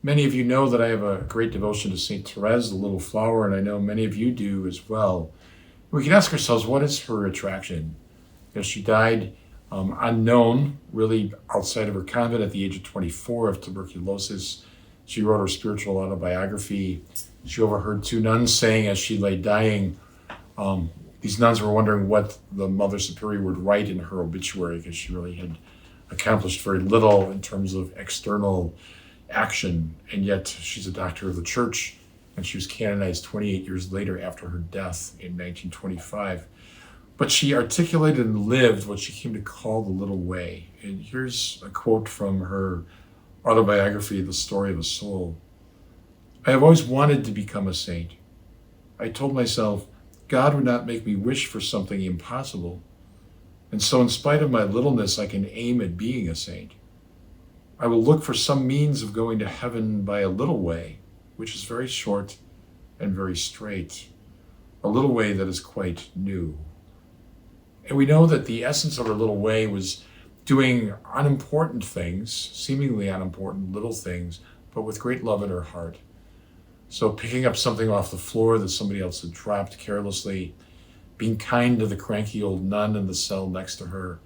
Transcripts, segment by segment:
Many of you know that I have a great devotion to St. Therese, the little flower, and I know many of you do as well. We can ask ourselves, what is her attraction? She died unknown, really outside of her convent at the age of 24 of tuberculosis. She wrote her spiritual autobiography. She overheard two nuns saying as she lay dying, these nuns were wondering what the Mother Superior would write in her obituary because she really had accomplished very little in terms of external action, and yet she's a doctor of the church, and she was canonized 28 years later after her death in 1925. But she articulated and lived what she came to call the little way. And here's a quote from her autobiography, The Story of a Soul. "I have always wanted to become a saint. I told myself God would not make me wish for something impossible. And so in spite of my littleness, I can aim at being a saint. I will look for some means of going to heaven by a little way, which is very short and very straight, a little way that is quite new." And we know that the essence of her little way was doing unimportant things, seemingly unimportant little things, but with great love in her heart. So picking up something off the floor that somebody else had dropped carelessly, being kind to the cranky old nun in the cell next to her,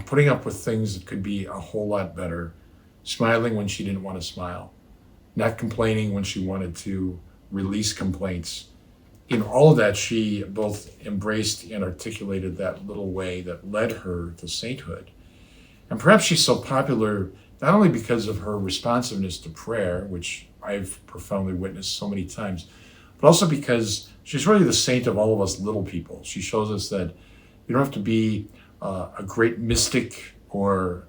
putting up with things that could be a whole lot better, smiling when she didn't want to smile, not complaining when she wanted to release complaints. In all of that, she both embraced and articulated that little way that led her to sainthood. And perhaps she's so popular not only because of her responsiveness to prayer, which I've profoundly witnessed so many times, but also because she's really the saint of all of us little people. She shows us that you don't have to be a great mystic or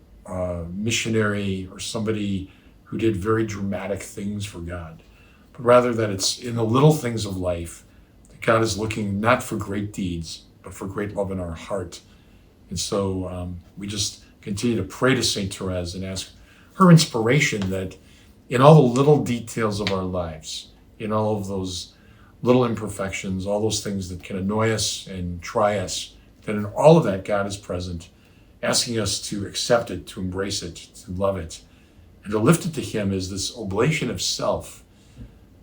missionary or somebody who did very dramatic things for God, but rather that it's in the little things of life that God is looking not for great deeds, but for great love in our heart. And so we just continue to pray to St. Therese and ask her inspiration that in all the little details of our lives, in all of those little imperfections, all those things that can annoy us and try us, that in all of that God is present, asking us to accept it, to embrace it, to love it, and to lift it to Him as this oblation of self,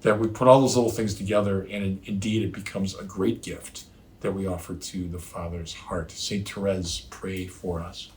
that we put all those little things together and indeed it becomes a great gift that we offer to the Father's heart. St. Therese, pray for us.